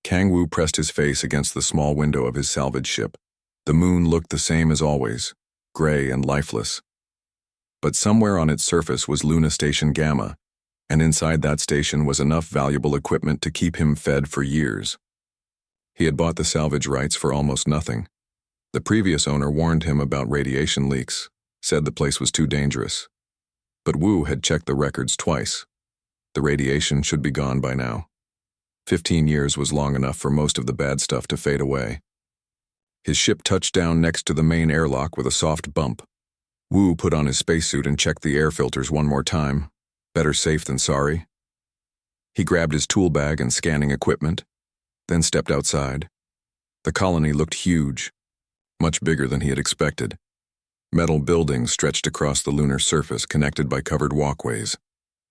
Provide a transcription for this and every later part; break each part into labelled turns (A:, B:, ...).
A: Kang Wu pressed his face against the small window of his salvage ship. The moon looked the same as always, gray and lifeless. But somewhere on its surface was Luna Station Gamma, and inside that station was enough valuable equipment to keep him fed for years. He had bought the salvage rights for almost nothing. The previous owner warned him about radiation leaks, said the place was too dangerous. But Wu had checked the records twice. The radiation should be gone by now. 15 years was long enough for most of the bad stuff to fade away. His ship touched down next to the main airlock with a soft bump. Wu put on his spacesuit and checked the air filters one more time. Better safe than sorry. He grabbed his tool bag and scanning equipment, then stepped outside. The colony looked huge, much bigger than he had expected. Metal buildings stretched across the lunar surface, connected by covered walkways.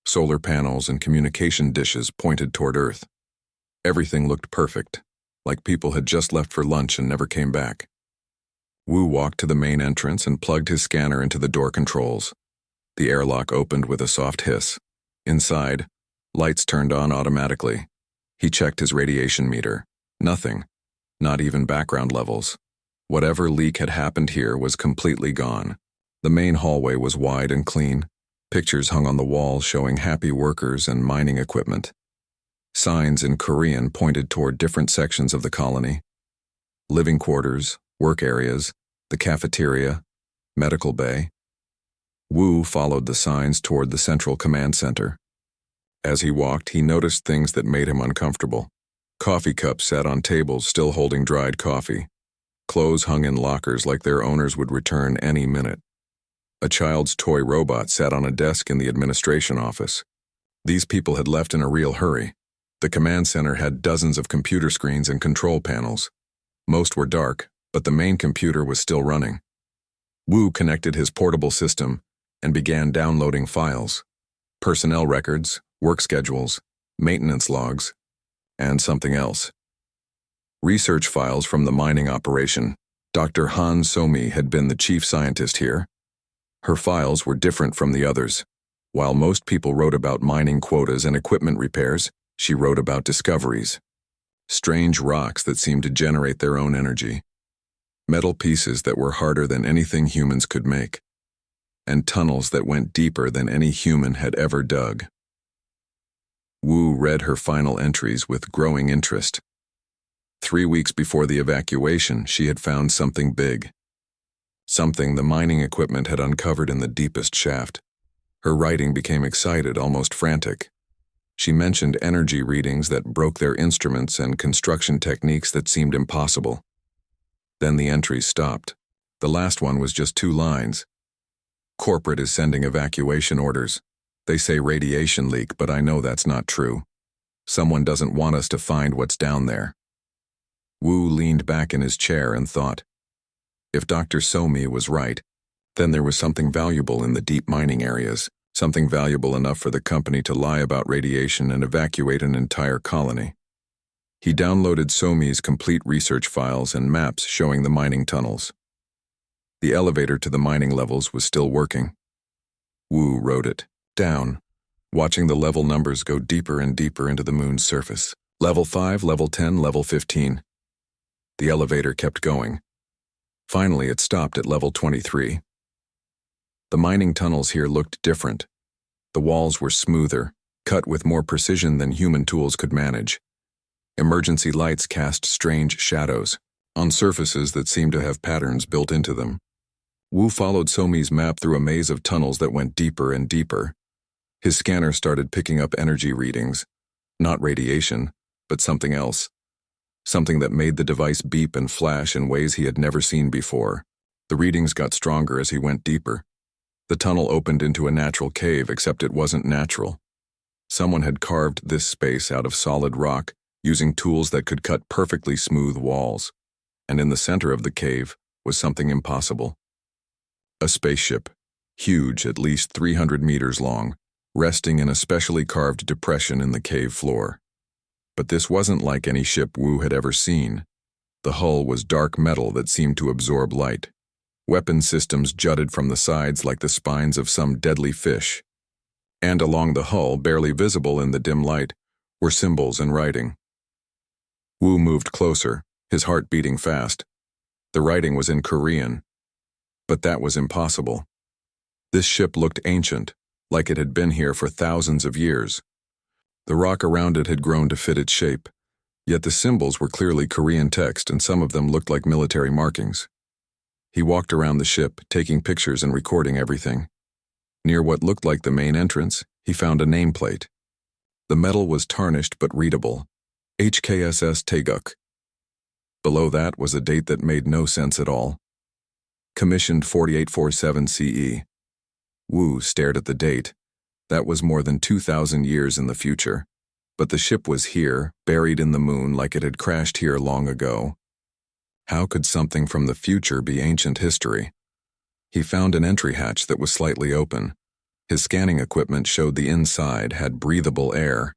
A: Solar panels and communication dishes pointed toward Earth. Everything looked perfect, like people had just left for lunch and never came back. Wu walked to the main entrance and plugged his scanner into the door controls. The airlock opened with a soft hiss. Inside, lights turned on automatically. He checked his radiation meter. Nothing, not even background levels. Whatever leak had happened here was completely gone. The main hallway was wide and clean. Pictures hung on the walls showing happy workers and mining equipment. Signs in Korean pointed toward different sections of the colony. Living quarters, work areas, the cafeteria, medical bay. Wu followed the signs toward the central command center. As he walked, he noticed things that made him uncomfortable. Coffee cups sat on tables still holding dried coffee. Clothes hung in lockers like their owners would return any minute. A child's toy robot sat on a desk in the administration office. These people had left in a real hurry. The command center had dozens of computer screens and control panels. Most were dark, but the main computer was still running. Wu connected his portable system and began downloading files. Personnel records, work schedules, maintenance logs, and something else. Research files from the mining operation. Dr. Han Somi had been the chief scientist here. Her files were different from the others. While most people wrote about mining quotas and equipment repairs, she wrote about discoveries. Strange rocks that seemed to generate their own energy. Metal pieces that were harder than anything humans could make. And tunnels that went deeper than any human had ever dug. Wu read her final entries with growing interest. 3 weeks before the evacuation, she had found something big. Something the mining equipment had uncovered in the deepest shaft. Her writing became excited, almost frantic. She mentioned energy readings that broke their instruments and construction techniques that seemed impossible. Then the entries stopped. The last one was just 2 lines. Corporate is sending evacuation orders. They say radiation leak, but I know that's not true. Someone doesn't want us to find what's down there. Wu leaned back in his chair and thought. If Dr. Somi was right, then there was something valuable in the deep mining areas, something valuable enough for the company to lie about radiation and evacuate an entire colony. He downloaded Somi's complete research files and maps showing the mining tunnels. The elevator to the mining levels was still working. Wu wrote it down, watching the level numbers go deeper and deeper into the moon's surface. Level 5, level 10, level 15. The elevator kept going. Finally, it stopped at level 23. The mining tunnels here looked different. The walls were smoother, cut with more precision than human tools could manage. Emergency lights cast strange shadows on surfaces that seemed to have patterns built into them. Wu followed Somi's map through a maze of tunnels that went deeper and deeper. His scanner started picking up energy readings. Not radiation, but something else. Something that made the device beep and flash in ways he had never seen before. The readings got stronger as he went deeper. The tunnel opened into a natural cave, except it wasn't natural. Someone had carved this space out of solid rock, using tools that could cut perfectly smooth walls. And in the center of the cave was something impossible. A spaceship, huge, at least 300 meters long, resting in a specially carved depression in the cave floor. But this wasn't like any ship Wu had ever seen. The hull was dark metal that seemed to absorb light. Weapon systems jutted from the sides like the spines of some deadly fish. And along the hull, barely visible in the dim light, were symbols and writing. Wu moved closer, his heart beating fast. The writing was in Korean, but that was impossible. This ship looked ancient, like it had been here for thousands of years. The rock around it had grown to fit its shape, yet the symbols were clearly Korean text and some of them looked like military markings. He walked around the ship, taking pictures and recording everything. Near what looked like the main entrance, he found a nameplate. The metal was tarnished but readable, HKSS Taeguk. Below that was a date that made no sense at all. Commissioned 4847 CE. Wu stared at the date. That was more than 2,000 years in the future. But the ship was here, buried in the moon like it had crashed here long ago. How could something from the future be ancient history? He found an entry hatch that was slightly open. His scanning equipment showed the inside had breathable air.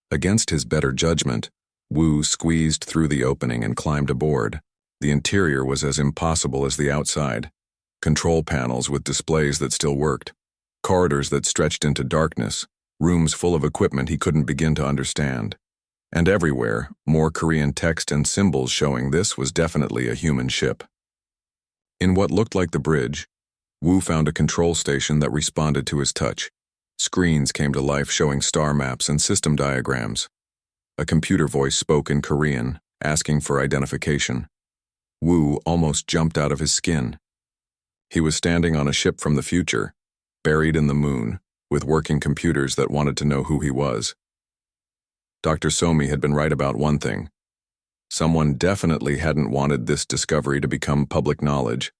A: Against his better judgment, Wu squeezed through the opening and climbed aboard. The interior was as impossible as the outside. Control panels with displays that still worked. Corridors that stretched into darkness. Rooms full of equipment he couldn't begin to understand. And everywhere, more Korean text and symbols showing this was definitely a human ship. In what looked like the bridge, Wu found a control station that responded to his touch. Screens came to life showing star maps and system diagrams. A computer voice spoke in Korean, asking for identification. Wu almost jumped out of his skin. He was standing on a ship from the future, buried in the moon, with working computers that wanted to know who he was. Dr. Somi had been right about one thing. Someone definitely hadn't wanted this discovery to become public knowledge.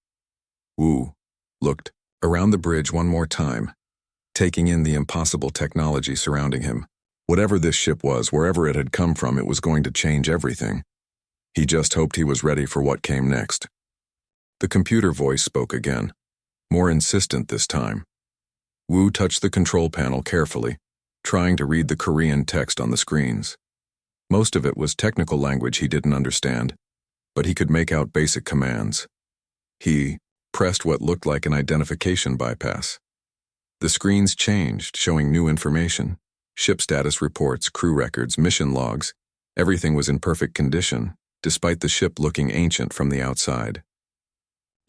A: Wu looked around the bridge one more time, taking in the impossible technology surrounding him. Whatever this ship was, wherever it had come from, it was going to change everything. He just hoped he was ready for what came next. The computer voice spoke again, more insistent this time. Wu touched the control panel carefully, trying to read the Korean text on the screens. Most of it was technical language he didn't understand, but he could make out basic commands. He pressed what looked like an identification bypass. The screens changed, showing new information. Ship status reports, crew records, mission logs. Everything was in perfect condition, despite the ship looking ancient from the outside.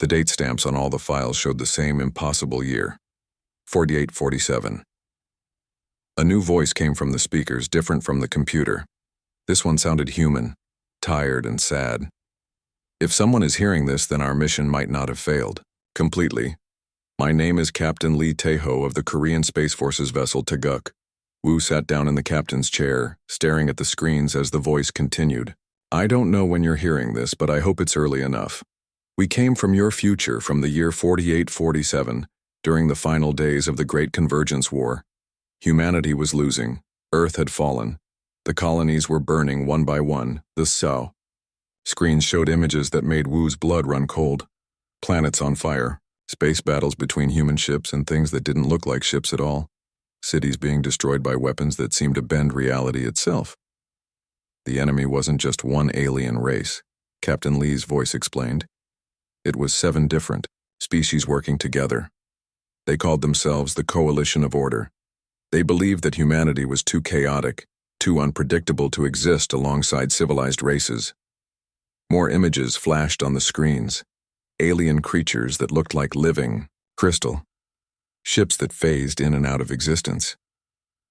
A: The date stamps on all the files showed the same impossible year, 4847. A new voice came from the speakers, different from the computer. This one sounded human, tired and sad. If someone is hearing this, then our mission might not have failed. Completely. My name is Captain Lee Tae-ho of the Korean Space Forces vessel Taeguk. Wu sat down in the captain's chair, staring at the screens as the voice continued. I don't know when you're hearing this, but I hope it's early enough. We came from your future, from the year 4847, during the final days of the Great Convergence War. Humanity was losing. Earth had fallen. The colonies were burning one by one, the Sao. Screens showed images that made Wu's blood run cold. Planets on fire, space battles between human ships and things that didn't look like ships at all. Cities being destroyed by weapons that seemed to bend reality itself. The enemy wasn't just one alien race, Captain Lee's voice explained. It was 7 different species working together. They called themselves the Coalition of Order. They believed that humanity was too chaotic, too unpredictable to exist alongside civilized races. More images flashed on the screens. Alien creatures that looked like living crystal. Ships that phased in and out of existence.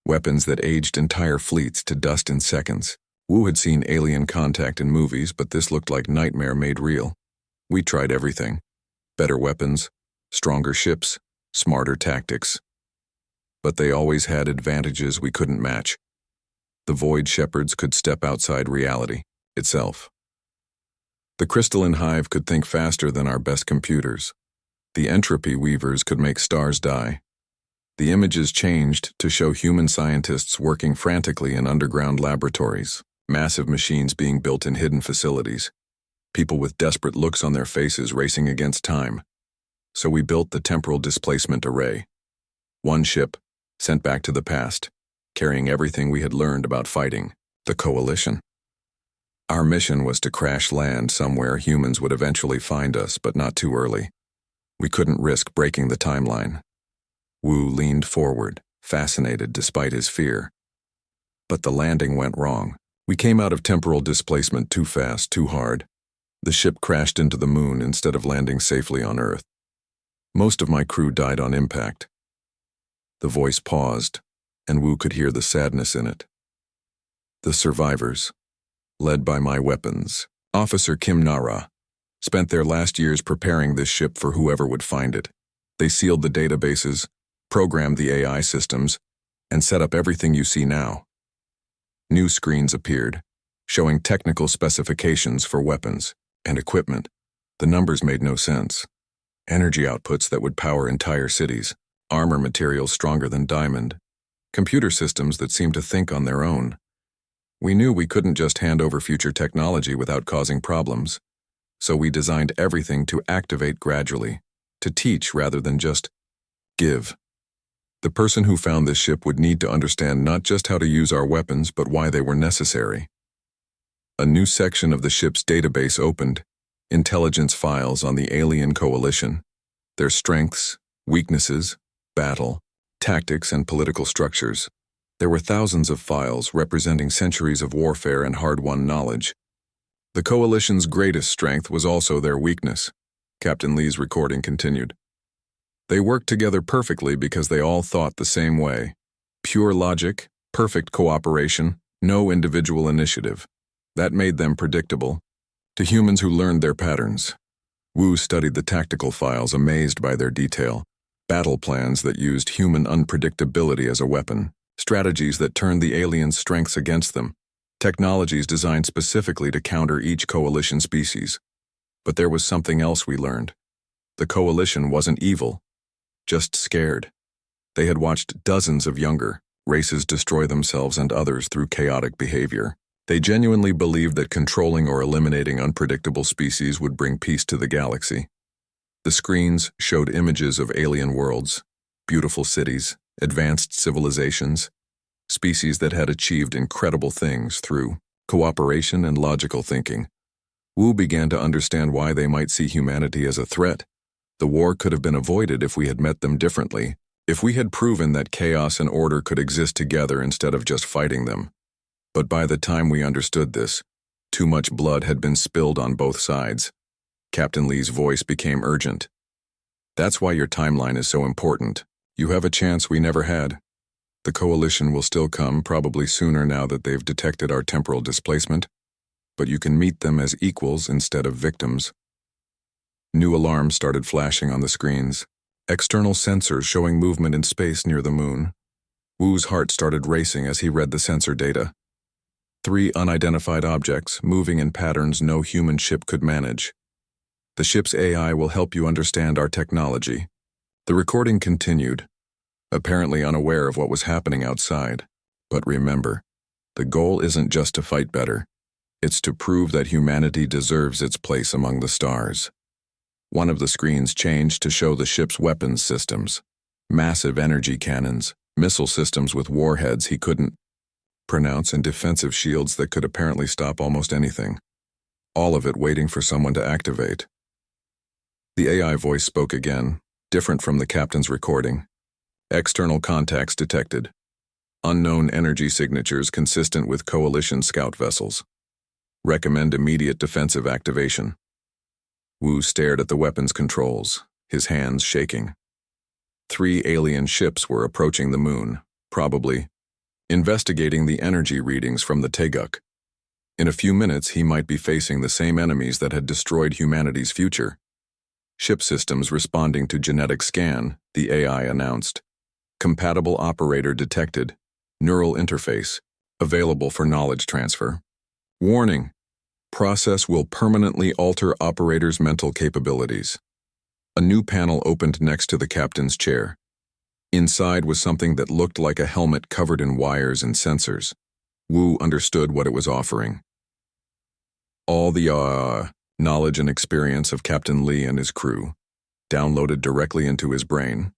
A: Weapons that aged entire fleets to dust in seconds. Wu had seen alien contact in movies, but this looked like nightmare made real. We tried everything. Better weapons, stronger ships, smarter tactics. But they always had advantages we couldn't match. The Void Shepherds could step outside reality itself. The crystalline hive could think faster than our best computers. The entropy weavers could make stars die. The images changed to show human scientists working frantically in underground laboratories, massive machines being built in hidden facilities, people with desperate looks on their faces racing against time. So we built the temporal displacement array. One ship, sent back to the past, carrying everything we had learned about fighting, the Coalition. Our mission was to crash land somewhere humans would eventually find us, but not too early. We couldn't risk breaking the timeline. Wu leaned forward, fascinated despite his fear. But the landing went wrong. We came out of temporal displacement too fast, too hard. The ship crashed into the moon instead of landing safely on Earth. Most of my crew died on impact. The voice paused, and Wu could hear the sadness in it. The survivors, led by my weapons, Officer Kim Nara, spent their last years preparing this ship for whoever would find it. They sealed the databases, programmed the AI systems, and set up everything you see now. New screens appeared, showing technical specifications for weapons and equipment. The numbers made no sense. Energy outputs that would power entire cities, armor materials stronger than diamond, computer systems that seemed to think on their own. We knew we couldn't just hand over future technology without causing problems, so we designed everything to activate gradually, to teach rather than just give. The person who found this ship would need to understand not just how to use our weapons, but why they were necessary. A new section of the ship's database opened, intelligence files on the alien coalition, their strengths, weaknesses, battle, tactics, and political structures. There were thousands of files representing centuries of warfare and hard-won knowledge. The coalition's greatest strength was also their weakness. Captain Lee's recording continued. They worked together perfectly because they all thought the same way. Pure logic, perfect cooperation, no individual initiative. That made them predictable to humans who learned their patterns. Wu studied the tactical files, amazed by their detail. Battle plans that used human unpredictability as a weapon. Strategies that turned the aliens' strengths against them. Technologies designed specifically to counter each coalition species. But there was something else we learned. The coalition wasn't evil, just scared. They had watched dozens of younger races destroy themselves and others through chaotic behavior. They genuinely believed that controlling or eliminating unpredictable species would bring peace to the galaxy. The screens showed images of alien worlds, beautiful cities, advanced civilizations, species that had achieved incredible things through cooperation and logical thinking. Wu began to understand why they might see humanity as a threat. The war could have been avoided if we had met them differently, if we had proven that chaos and order could exist together instead of just fighting them. But by the time we understood this, too much blood had been spilled on both sides. Captain Lee's voice became urgent. That's why your timeline is so important. You have a chance we never had. The coalition will still come, probably sooner now that they've detected our temporal displacement, but you can meet them as equals instead of victims. New alarms started flashing on the screens, external sensors showing movement in space near the moon. Wu's heart started racing as he read the sensor data. 3 unidentified objects, moving in patterns no human ship could manage. The ship's AI will help you understand our technology. The recording continued, apparently unaware of what was happening outside. But remember, the goal isn't just to fight better. It's to prove that humanity deserves its place among the stars. One of the screens changed to show the ship's weapons systems. Massive energy cannons, missile systems with warheads he couldn't pronounce, and defensive shields that could apparently stop almost anything. All of it waiting for someone to activate. The AI voice spoke again, different from the captain's recording. External contacts detected. Unknown energy signatures consistent with coalition scout vessels. Recommend immediate defensive activation. Wu stared at the weapons controls, his hands shaking. 3 alien ships were approaching the moon, probably investigating the energy readings from the Teguk. In a few minutes, he might be facing the same enemies that had destroyed humanity's future. Ship systems responding to genetic scan, the AI announced. Compatible operator detected. Neural interface, available for knowledge transfer. Warning: process will permanently alter operator's mental capabilities. A new panel opened next to the captain's chair. Inside was something that looked like a helmet covered in wires and sensors. Wu understood what it was offering. All the knowledge and experience of Captain Lee and his crew, downloaded directly into his brain.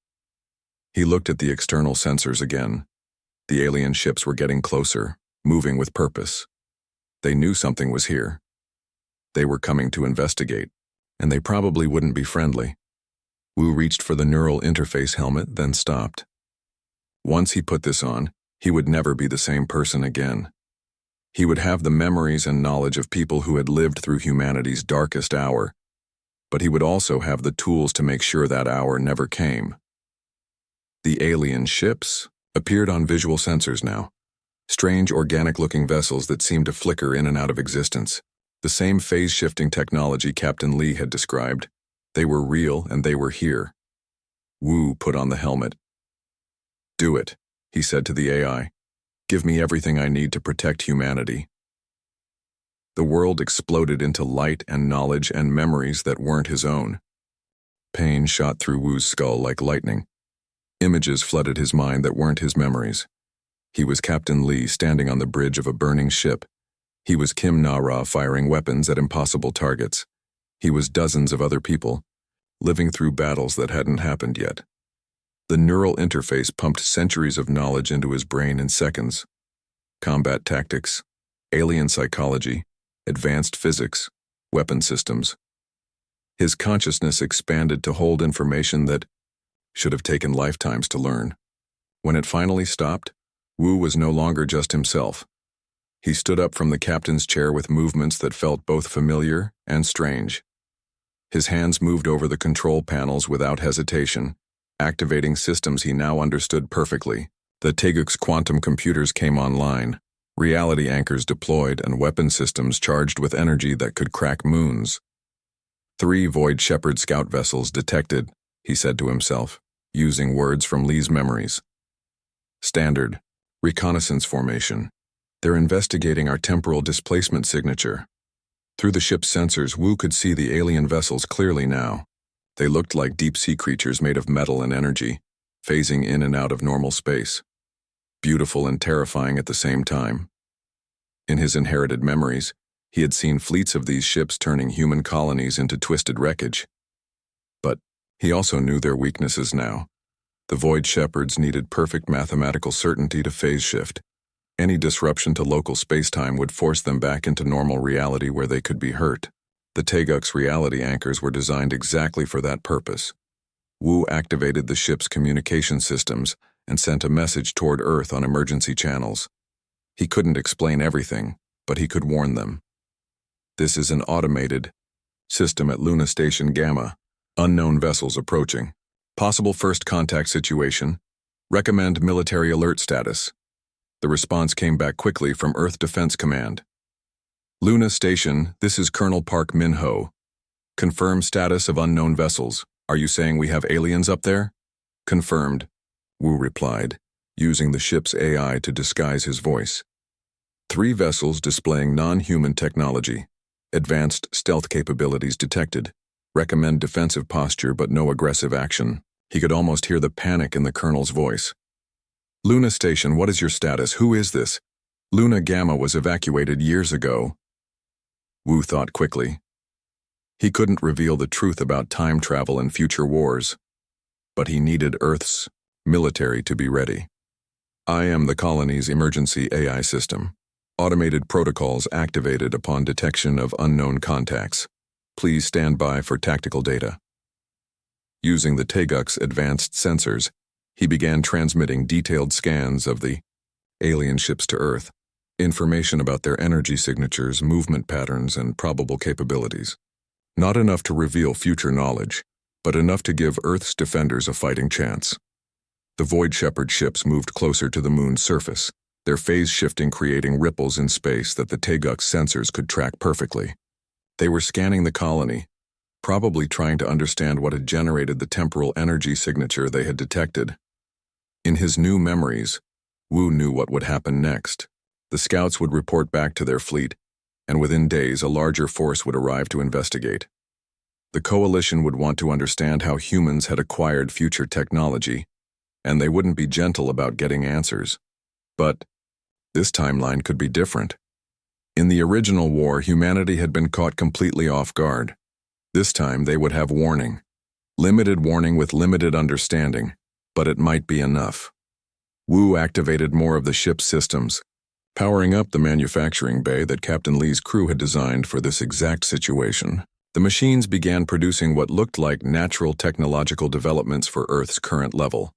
A: He looked at the external sensors again. The alien ships were getting closer, moving with purpose. They knew something was here. They were coming to investigate, and they probably wouldn't be friendly. Wu reached for the neural interface helmet, then stopped. Once he put this on, he would never be the same person again. He would have the memories and knowledge of people who had lived through humanity's darkest hour, but he would also have the tools to make sure that hour never came. The alien ships appeared on visual sensors now, strange organic-looking vessels that seemed to flicker in and out of existence. The same phase-shifting technology Captain Lee had described. They were real and they were here. Wu put on the helmet. "Do it," he said to the AI. "Give me everything I need to protect humanity." The world exploded into light and knowledge and memories that weren't his own. Pain shot through Wu's skull like lightning. Images flooded his mind that weren't his memories. He was Captain Lee standing on the bridge of a burning ship. He was Kim Na-Ra firing weapons at impossible targets. He was dozens of other people, living through battles that hadn't happened yet. The neural interface pumped centuries of knowledge into his brain in seconds. Combat tactics, alien psychology, advanced physics, weapon systems. His consciousness expanded to hold information that should have taken lifetimes to learn. When it finally stopped, Wu was no longer just himself. He stood up from the captain's chair with movements that felt both familiar and strange. His hands moved over the control panels without hesitation, activating systems he now understood perfectly. The Teguk's quantum computers came online, reality anchors deployed, and weapon systems charged with energy that could crack moons. 3 Void Shepherd scout vessels detected, he said to himself, using words from Lee's memories. Standard, reconnaissance formation. They're investigating our temporal displacement signature. Through the ship's sensors, Wu could see the alien vessels clearly now. They looked like deep-sea creatures made of metal and energy, phasing in and out of normal space. Beautiful and terrifying at the same time. In his inherited memories, he had seen fleets of these ships turning human colonies into twisted wreckage. But he also knew their weaknesses now. The Void Shepherds needed perfect mathematical certainty to phase shift. Any disruption to local space-time would force them back into normal reality where they could be hurt. The Teguk's reality anchors were designed exactly for that purpose. Wu activated the ship's communication systems and sent a message toward Earth on emergency channels. He couldn't explain everything, but he could warn them. This is an automated system at Luna Station Gamma. Unknown vessels approaching. Possible first contact situation. Recommend military alert status. The response came back quickly from Earth Defense Command. Luna Station, this is Colonel Park Min-ho. Confirm status of unknown vessels. Are you saying we have aliens up there? Confirmed, Wu replied, using the ship's AI to disguise his voice. 3 vessels displaying non-human technology. Advanced stealth capabilities detected. Recommend defensive posture but no aggressive action. He could almost hear the panic in the colonel's voice. Luna Station, what is your status? Who is this? Luna Gamma was evacuated years ago. Wu thought quickly. He couldn't reveal the truth about time travel and future wars, but he needed Earth's military to be ready. I am the colony's emergency AI system. Automated protocols activated upon detection of unknown contacts. Please stand by for tactical data. Using the Teguk's advanced sensors, he began transmitting detailed scans of the alien ships to Earth, information about their energy signatures, movement patterns, and probable capabilities. Not enough to reveal future knowledge, but enough to give Earth's defenders a fighting chance. The Void Shepherd ships moved closer to the moon's surface, their phase shifting creating ripples in space that the Teguk's sensors could track perfectly. They were scanning the colony, probably trying to understand what had generated the temporal energy signature they had detected. In his new memories, Wu knew what would happen next. The scouts would report back to their fleet, and within days a larger force would arrive to investigate. The coalition would want to understand how humans had acquired future technology, and they wouldn't be gentle about getting answers. But this timeline could be different. In the original war, humanity had been caught completely off guard. This time they would have warning. Limited warning with limited understanding, but it might be enough. Wu activated more of the ship's systems, powering up the manufacturing bay that Captain Lee's crew had designed for this exact situation. The machines began producing what looked like natural technological developments for Earth's current level.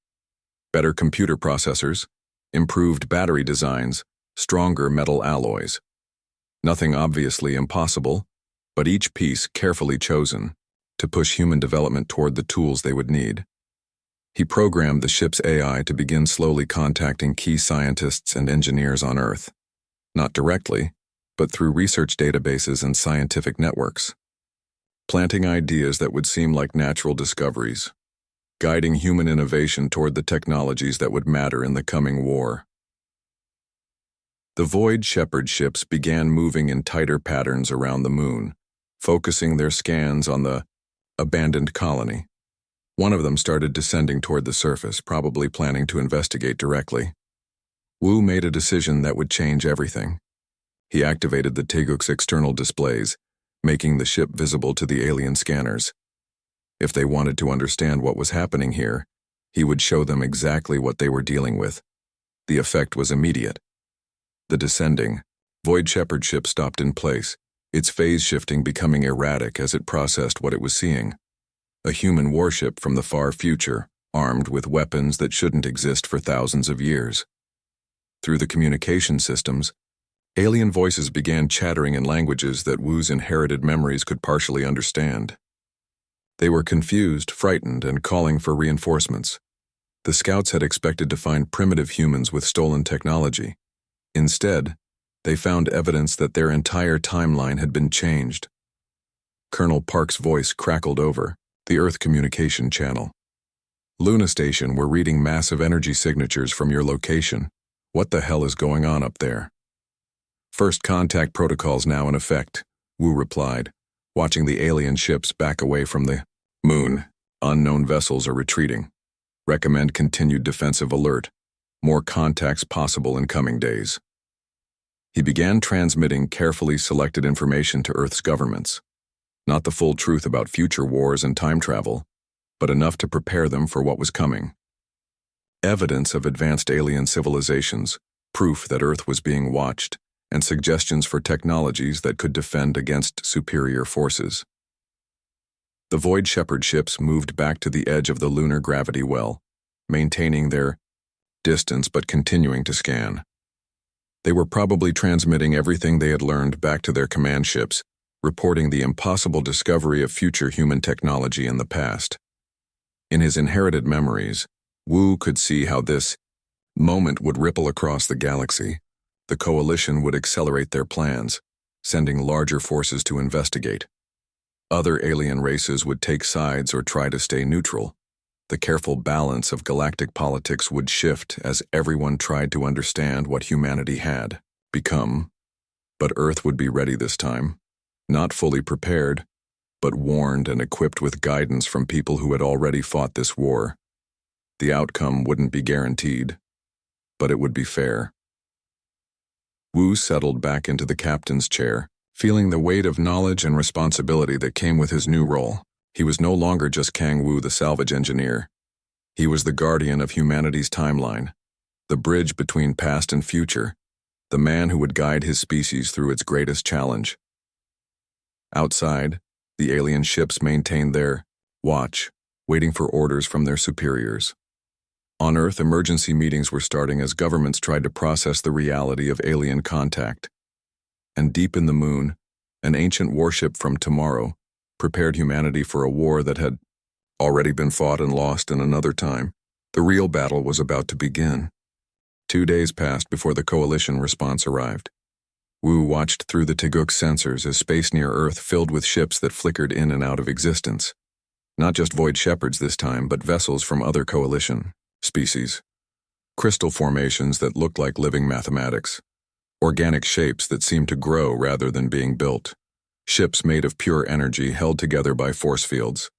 A: Better computer processors, improved battery designs, stronger metal alloys. Nothing obviously impossible, but each piece carefully chosen to push human development toward the tools they would need. He programmed the ship's AI to begin slowly contacting key scientists and engineers on Earth, not directly, but through research databases and scientific networks, planting ideas that would seem like natural discoveries, guiding human innovation toward the technologies that would matter in the coming war. The Void Shepherd ships began moving in tighter patterns around the moon, focusing their scans on the abandoned colony. One of them started descending toward the surface, probably planning to investigate directly. Wu made a decision that would change everything. He activated the Teguk's external displays, making the ship visible to the alien scanners. If they wanted to understand what was happening here, he would show them exactly what they were dealing with. The effect was immediate. The descending, Void Shepherd ship stopped in place, its phase shifting becoming erratic as it processed what it was seeing. A human warship from the far future, armed with weapons that shouldn't exist for thousands of years. Through the communication systems, alien voices began chattering in languages that Wu's inherited memories could partially understand. They were confused, frightened, and calling for reinforcements. The scouts had expected to find primitive humans with stolen technology. Instead, they found evidence that their entire timeline had been changed. Colonel Park's voice crackled over the Earth communication channel. Luna Station, we're reading massive energy signatures from your location. What the hell is going on up there? First contact protocols now in effect, Wu replied, watching the alien ships back away from the moon. Unknown vessels are retreating. Recommend continued defensive alert. More contacts possible in coming days. He began transmitting carefully selected information to Earth's governments. Not the full truth about future wars and time travel, but enough to prepare them for what was coming. Evidence of advanced alien civilizations, proof that Earth was being watched, and suggestions for technologies that could defend against superior forces. The Void Shepherd ships moved back to the edge of the lunar gravity well, maintaining their distance but continuing to scan. They were probably transmitting everything they had learned back to their command ships, reporting the impossible discovery of future human technology in the past. In his inherited memories, Wu could see how this moment would ripple across the galaxy. The coalition would accelerate their plans, sending larger forces to investigate. Other alien races would take sides or try to stay neutral. The careful balance of galactic politics would shift as everyone tried to understand what humanity had become. But Earth would be ready this time, not fully prepared, but warned and equipped with guidance from people who had already fought this war. The outcome wouldn't be guaranteed, but it would be fair. Wu settled back into the captain's chair, feeling the weight of knowledge and responsibility that came with his new role. He was no longer just Kang Wu, the salvage engineer. He was the guardian of humanity's timeline, the bridge between past and future, the man who would guide his species through its greatest challenge. Outside, the alien ships maintained their watch, waiting for orders from their superiors. On Earth, emergency meetings were starting as governments tried to process the reality of alien contact. And deep in the moon, an ancient warship from tomorrow prepared humanity for a war that had already been fought and lost in another time. The real battle was about to begin. 2 days passed before the coalition response arrived. Wu watched through the Teguk sensors as space near Earth filled with ships that flickered in and out of existence. Not just Void Shepherds this time, but vessels from other coalition species. Crystal formations that looked like living mathematics. Organic shapes that seemed to grow rather than being built. Ships made of pure energy held together by force fields.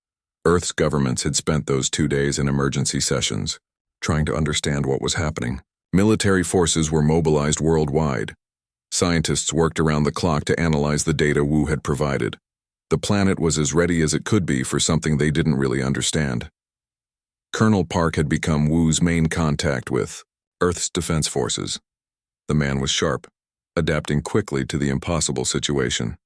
A: Earth's governments had spent those 2 days in emergency sessions, trying to understand what was happening. Military forces were mobilized worldwide. Scientists worked around the clock to analyze the data Wu had provided. The planet was as ready as it could be for something they didn't really understand. Colonel Park had become Wu's main contact with Earth's defense forces. The man was sharp, adapting quickly to the impossible situation.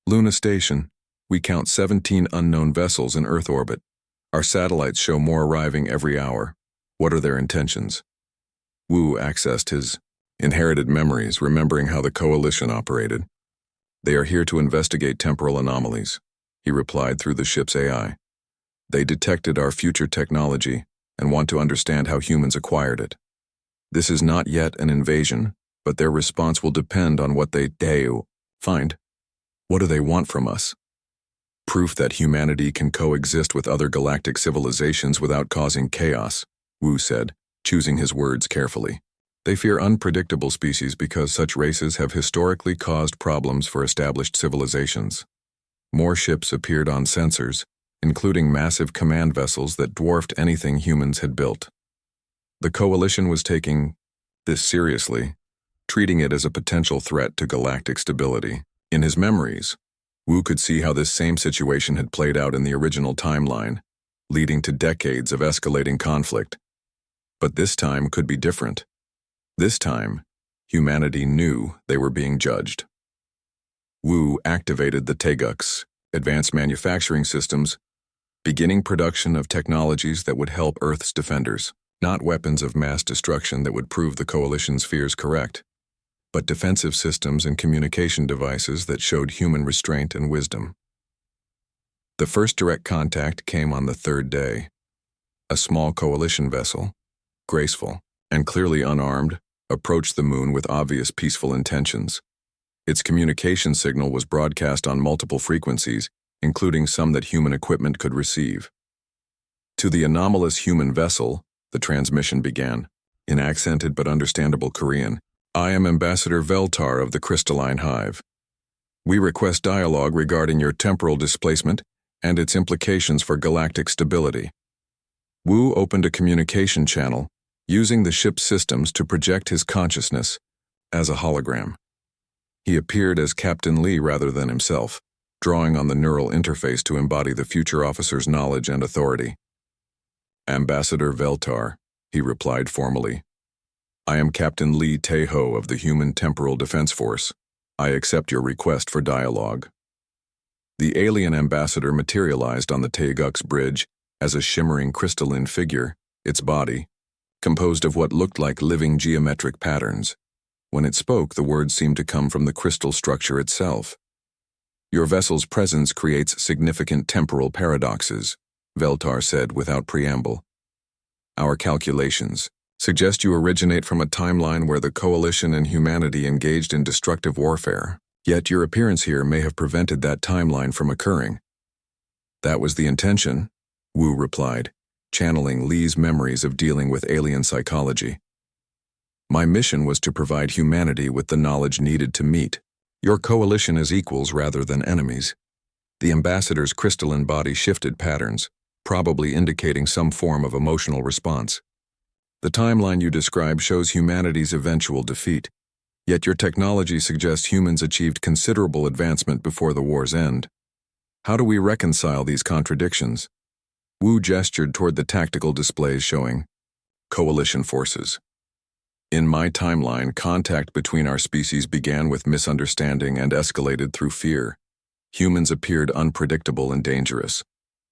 A: Luna Station, we count 17 unknown vessels in Earth orbit. Our satellites show more arriving every hour. What are their intentions? Wu accessed his Inherited memories, remembering how the Coalition operated. They are here to investigate temporal anomalies, he replied through the ship's AI. They detected our future technology and want to understand how humans acquired it. This is not yet an invasion, but their response will depend on what they find. What do they want from us? Proof that humanity can coexist with other galactic civilizations without causing chaos, Wu said, choosing his words carefully. They fear unpredictable species because such races have historically caused problems for established civilizations. More ships appeared on sensors, including massive command vessels that dwarfed anything humans had built. The Coalition was taking this seriously, treating it as a potential threat to galactic stability. In his memories, Wu could see how this same situation had played out in the original timeline, leading to decades of escalating conflict. But this time could be different. This time, humanity knew they were being judged. Wu activated the Taeguk's advanced manufacturing systems, beginning production of technologies that would help Earth's defenders, not weapons of mass destruction that would prove the Coalition's fears correct, but defensive systems and communication devices that showed human restraint and wisdom. The first direct contact came on the third day. A small Coalition vessel, graceful and clearly unarmed, approached the moon with obvious peaceful intentions. Its communication signal was broadcast on multiple frequencies, including some that human equipment could receive. To the anomalous human vessel, the transmission began, in accented but understandable Korean. I am Ambassador Veltar of the Crystalline Hive. We request dialogue regarding your temporal displacement and its implications for galactic stability. Wu opened a communication channel, using the ship's systems to project his consciousness as a hologram. He appeared as Captain Lee rather than himself, drawing on the neural interface to embody the future officer's knowledge and authority. Ambassador Veltar, he replied formally. I am Captain Lee Tae-ho of the Human Temporal Defense Force. I accept your request for dialogue. The alien ambassador materialized on the Taeguk's bridge as a shimmering crystalline figure, its body composed of what looked like living geometric patterns. When it spoke, the words seemed to come from the crystal structure itself. Your vessel's presence creates significant temporal paradoxes, Veltar said without preamble. Our calculations suggest you originate from a timeline where the Coalition and humanity engaged in destructive warfare, yet your appearance here may have prevented that timeline from occurring. That was the intention, Wu replied, channeling Lee's memories of dealing with alien psychology. My mission was to provide humanity with the knowledge needed to meet your Coalition as equals rather than enemies. The ambassador's crystalline body shifted patterns, probably indicating some form of emotional response. The timeline you describe shows humanity's eventual defeat, yet your technology suggests humans achieved considerable advancement before the war's end. How do we reconcile these contradictions? Wu gestured toward the tactical displays showing Coalition forces. In my timeline, contact between our species began with misunderstanding and escalated through fear. Humans appeared unpredictable and dangerous.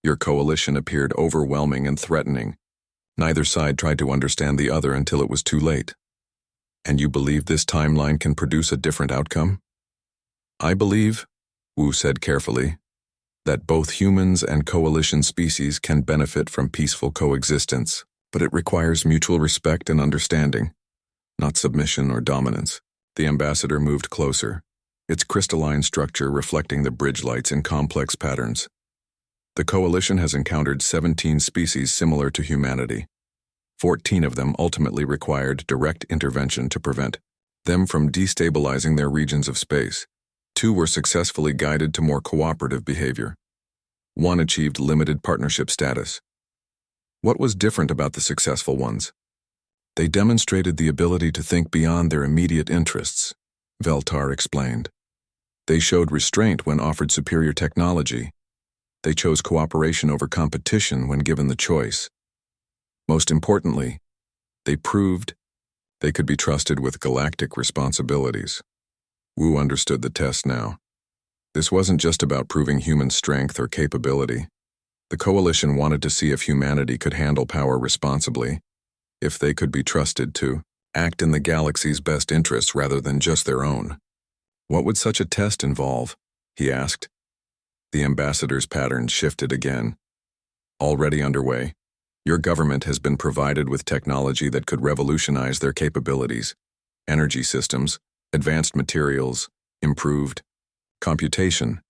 A: Your Coalition appeared overwhelming and threatening. Neither side tried to understand the other until it was too late. And you believe this timeline can produce a different outcome? I believe, Wu said carefully, that both humans and Coalition species can benefit from peaceful coexistence, but it requires mutual respect and understanding, not submission or dominance. The ambassador moved closer, its crystalline structure reflecting the bridge lights in complex patterns. The Coalition has encountered 17 species similar to humanity. 14 of them ultimately required direct intervention to prevent them from destabilizing their regions of space. 2 were successfully guided to more cooperative behavior. 1 achieved limited partnership status. What was different about the successful ones? They demonstrated the ability to think beyond their immediate interests, Veltar explained. They showed restraint when offered superior technology. They chose cooperation over competition when given the choice. Most importantly, they proved they could be trusted with galactic responsibilities. Wu understood the test now. This wasn't just about proving human strength or capability. The Coalition wanted to see if humanity could handle power responsibly, if they could be trusted to act in the galaxy's best interests rather than just their own. What would such a test involve? He asked. The ambassador's pattern shifted again. Already underway, your government has been provided with technology that could revolutionize their capabilities. Energy systems, advanced materials, improved computation.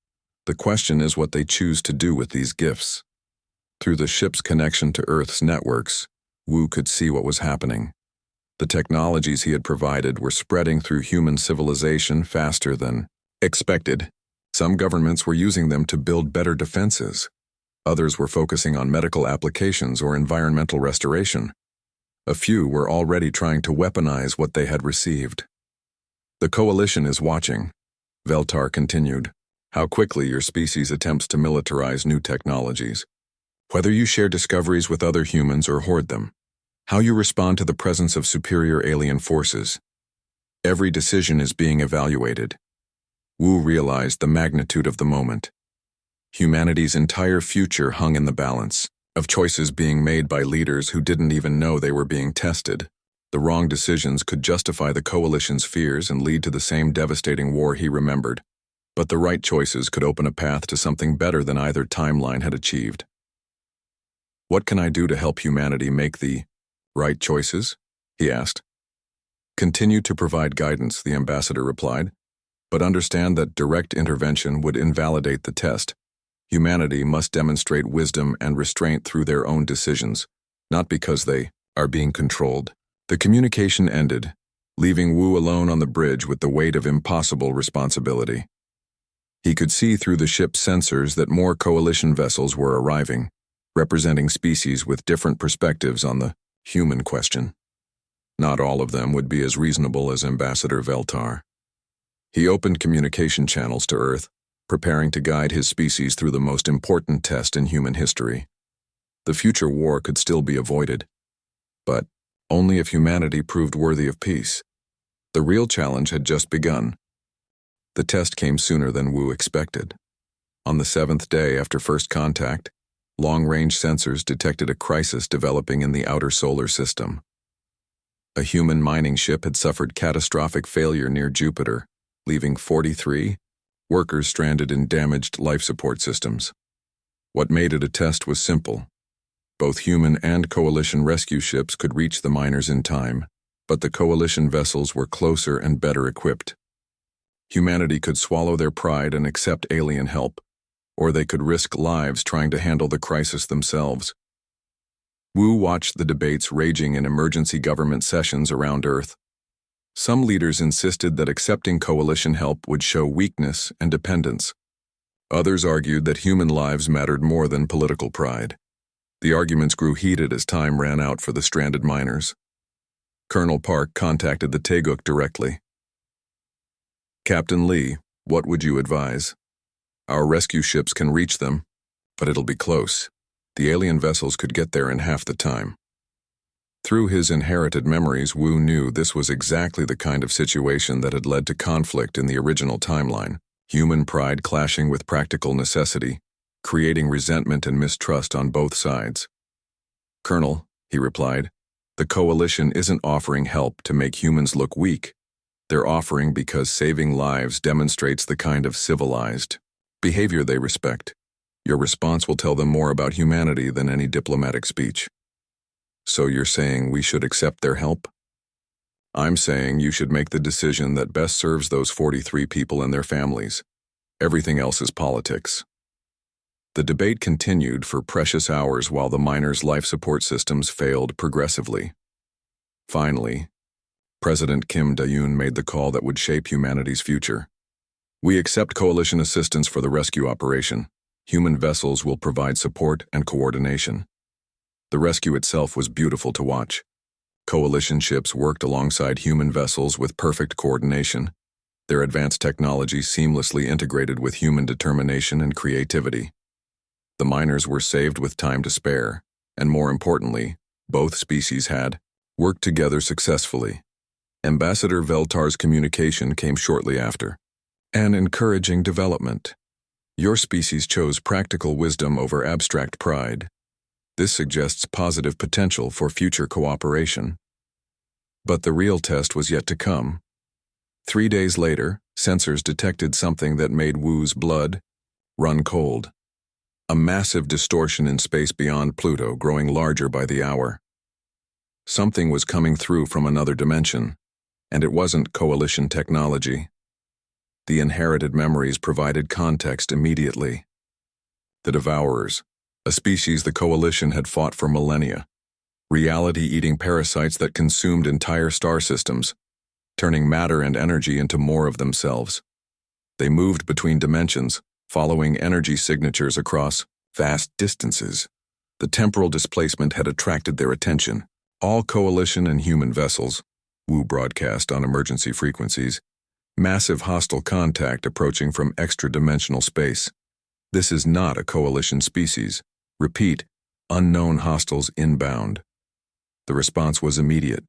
A: The question is what they choose to do with these gifts. Through the ship's connection to Earth's networks, Wu could see what was happening. The technologies he had provided were spreading through human civilization faster than expected. Some governments were using them to build better defenses. Others were focusing on medical applications or environmental restoration. A few were already trying to weaponize what they had received. The coalition is watching, Veltar continued, how quickly your species attempts to militarize new technologies. Whether you share discoveries with other humans or hoard them. How you respond to the presence of superior alien forces. Every decision is being evaluated. Wu realized the magnitude of the moment. Humanity's entire future hung in the balance of choices being made by leaders who didn't even know they were being tested. The wrong decisions could justify the coalition's fears and lead to the same devastating war he remembered. But the right choices could open a path to something better than either timeline had achieved. What can I do to help humanity make the right choices? He asked. Continue to provide guidance, the ambassador replied, but understand that direct intervention would invalidate the test. Humanity must demonstrate wisdom and restraint through their own decisions, not because they are being controlled. The communication ended, leaving Wu alone on the bridge with the weight of impossible responsibility. He could see through the ship's sensors that more coalition vessels were arriving, representing species with different perspectives on the human question. Not all of them would be as reasonable as Ambassador Veltar. He opened communication channels to Earth, preparing to guide his species through the most important test in human history. The future war could still be avoided, but only if humanity proved worthy of peace. The real challenge had just begun. The test came sooner than Wu expected. On the 7th day after first contact, long-range sensors detected a crisis developing in the outer solar system. A human mining ship had suffered catastrophic failure near Jupiter, leaving 43 workers stranded in damaged life support systems. What made it a test was simple. Both human and coalition rescue ships could reach the miners in time, but the coalition vessels were closer and better equipped. Humanity could swallow their pride and accept alien help, or they could risk lives trying to handle the crisis themselves. Wu watched the debates raging in emergency government sessions around Earth. Some leaders insisted that accepting coalition help would show weakness and dependence. Others argued that human lives mattered more than political pride. The arguments grew heated as time ran out for the stranded miners. Colonel Park contacted the Taeguk directly. Captain Lee, what would you advise? Our rescue ships can reach them, but it'll be close. The alien vessels could get there in half the time. Through his inherited memories, Wu knew this was exactly the kind of situation that had led to conflict in the original timeline, human pride clashing with practical necessity, creating resentment and mistrust on both sides. Colonel, he replied, the coalition isn't offering help to make humans look weak. They're offering because saving lives demonstrates the kind of civilized behavior they respect. Your response will tell them more about humanity than any diplomatic speech. So you're saying we should accept their help? I'm saying you should make the decision that best serves those 43 people and their families. Everything else is politics. The debate continued for precious hours while the miners' life support systems failed progressively. Finally, President Kim Da-yoon made the call that would shape humanity's future. We accept coalition assistance for the rescue operation. Human vessels will provide support and coordination. The rescue itself was beautiful to watch. Coalition ships worked alongside human vessels with perfect coordination, their advanced technology seamlessly integrated with human determination and creativity. The miners were saved with time to spare, and more importantly, both species had worked together successfully. Ambassador Veltar's communication came shortly after. An encouraging development. Your species chose practical wisdom over abstract pride. This suggests positive potential for future cooperation. But the real test was yet to come. 3 days later, sensors detected something that made Wu's blood run cold. A massive distortion in space beyond Pluto, growing larger by the hour. Something was coming through from another dimension, and it wasn't Coalition technology. The inherited memories provided context immediately. The Devourers, a species the Coalition had fought for millennia, reality-eating parasites that consumed entire star systems, turning matter and energy into more of themselves. They moved between dimensions, following energy signatures across vast distances. The temporal displacement had attracted their attention. All Coalition and human vessels, Wu broadcast on emergency frequencies, massive hostile contact approaching from extra-dimensional space. This is not a Coalition species. Repeat, unknown hostiles inbound. The response was immediate.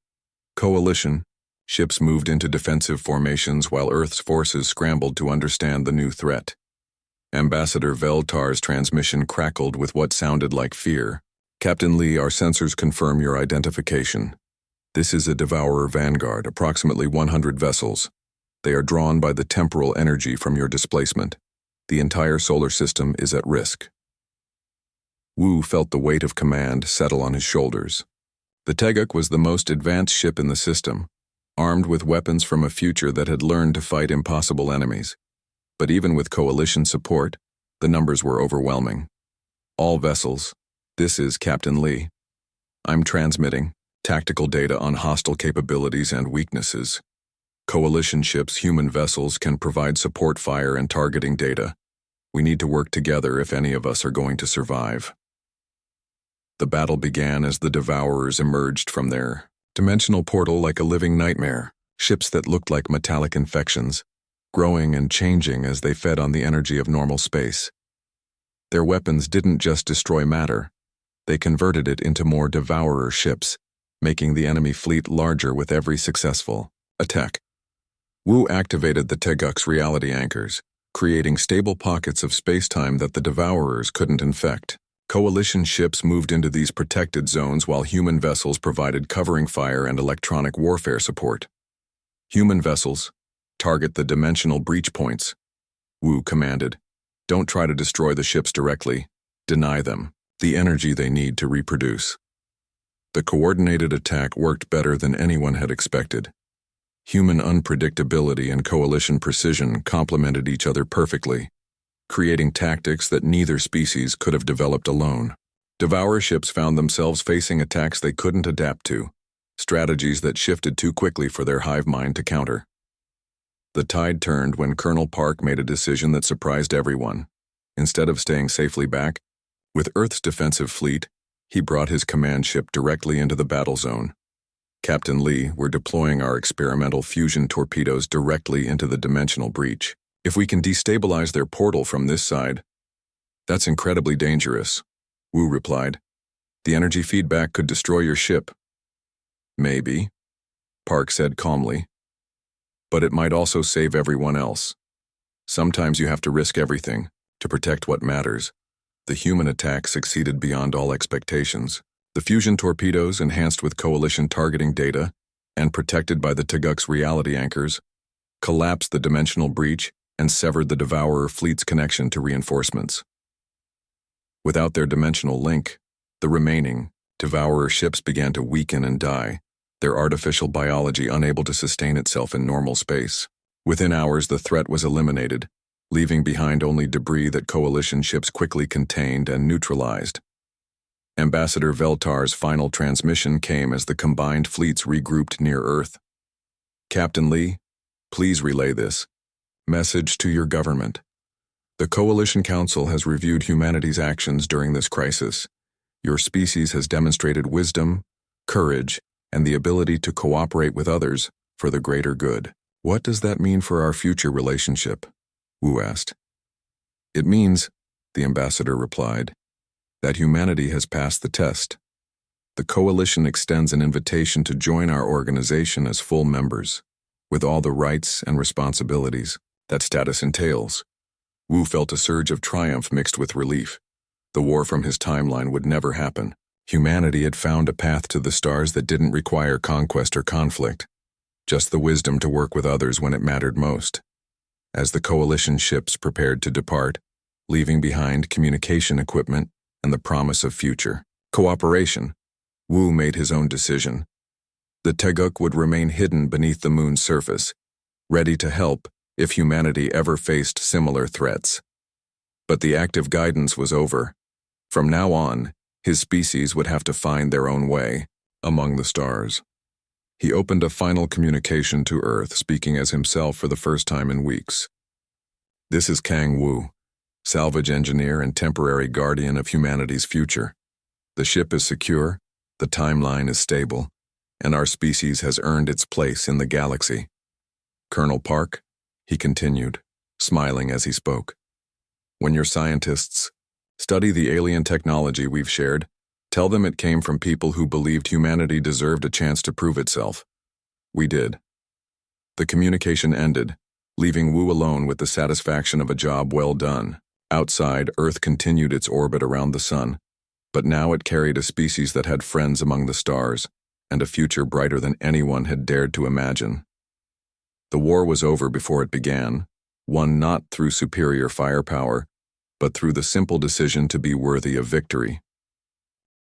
A: Coalition ships moved into defensive formations while Earth's forces scrambled to understand the new threat. Ambassador Veltar's transmission crackled with what sounded like fear. Captain Lee, our sensors confirm your identification. This is a Devourer Vanguard, approximately 100 vessels. They are drawn by the temporal energy from your displacement. The entire solar system is at risk. Wu felt the weight of command settle on his shoulders. The Teguk was the most advanced ship in the system, armed with weapons from a future that had learned to fight impossible enemies. But even with Coalition support, the numbers were overwhelming. All vessels, this is Captain Lee. I'm transmitting tactical data on hostile capabilities and weaknesses. Coalition ships, human vessels can provide support fire and targeting data. We need to work together if any of us are going to survive. The battle began as the Devourers emerged from their dimensional portal like a living nightmare, ships that looked like metallic infections, growing and changing as they fed on the energy of normal space. Their weapons didn't just destroy matter, they converted it into more Devourer ships, making the enemy fleet larger with every successful attack. Wu activated the Teguk's reality anchors, creating stable pockets of space-time that the Devourers couldn't infect. Coalition ships moved into these protected zones while human vessels provided covering fire and electronic warfare support. Human vessels, target the dimensional breach points, Wu commanded. Don't try to destroy the ships directly. Deny them the energy they need to reproduce. The coordinated attack worked better than anyone had expected. Human unpredictability and Coalition precision complemented each other perfectly, creating tactics that neither species could have developed alone. Devourer ships found themselves facing attacks they couldn't adapt to, strategies that shifted too quickly for their hive mind to counter. The tide turned when Colonel Park made a decision that surprised everyone. Instead of staying safely back, with Earth's defensive fleet, he brought his command ship directly into the battle zone. Captain Lee, we're deploying our experimental fusion torpedoes directly into the dimensional breach. If we can destabilize their portal from this side, that's incredibly dangerous, Wu replied. The energy feedback could destroy your ship. Maybe, Park said calmly. But it might also save everyone else. Sometimes you have to risk everything to protect what matters. The human attack succeeded beyond all expectations. The fusion torpedoes, enhanced with Coalition targeting data and protected by the Teguk's reality anchors, collapsed the dimensional breach and severed the Devourer fleet's connection to reinforcements. Without their dimensional link, the remaining Devourer ships began to weaken and die, their artificial biology unable to sustain itself in normal space. Within hours, the threat was eliminated, leaving behind only debris that Coalition ships quickly contained and neutralized. Ambassador Veltar's final transmission came as the combined fleets regrouped near Earth. Captain Lee, please relay this message to your government. The Coalition Council has reviewed humanity's actions during this crisis. Your species has demonstrated wisdom, courage, and the ability to cooperate with others for the greater good. What does that mean for our future relationship? Wu asked. It means, the ambassador replied, that humanity has passed the test. The Coalition extends an invitation to join our organization as full members, with all the rights and responsibilities that status entails. Wu felt a surge of triumph mixed with relief. The war from his timeline would never happen. Humanity had found a path to the stars that didn't require conquest or conflict, just the wisdom to work with others when it mattered most. As the coalition ships prepared to depart, leaving behind communication equipment and the promise of future cooperation, Wu made his own decision. The Teguk would remain hidden beneath the moon's surface, ready to help if humanity ever faced similar threats. But the active guidance was over. From now on, his species would have to find their own way among the stars. He opened a final communication to Earth, speaking as himself for the first time in weeks. "This is Kang Wu, salvage engineer and temporary guardian of humanity's future. The ship is secure, the timeline is stable, and our species has earned its place in the galaxy. Colonel Park," he continued, smiling as he spoke, "when your scientists study the alien technology we've shared, tell them it came from people who believed humanity deserved a chance to prove itself. We did." The communication ended, leaving Wu alone with the satisfaction of a job well done. Outside, Earth continued its orbit around the sun, but now it carried a species that had friends among the stars, and a future brighter than anyone had dared to imagine. The war was over before it began, won not through superior firepower, but through the simple decision to be worthy of victory.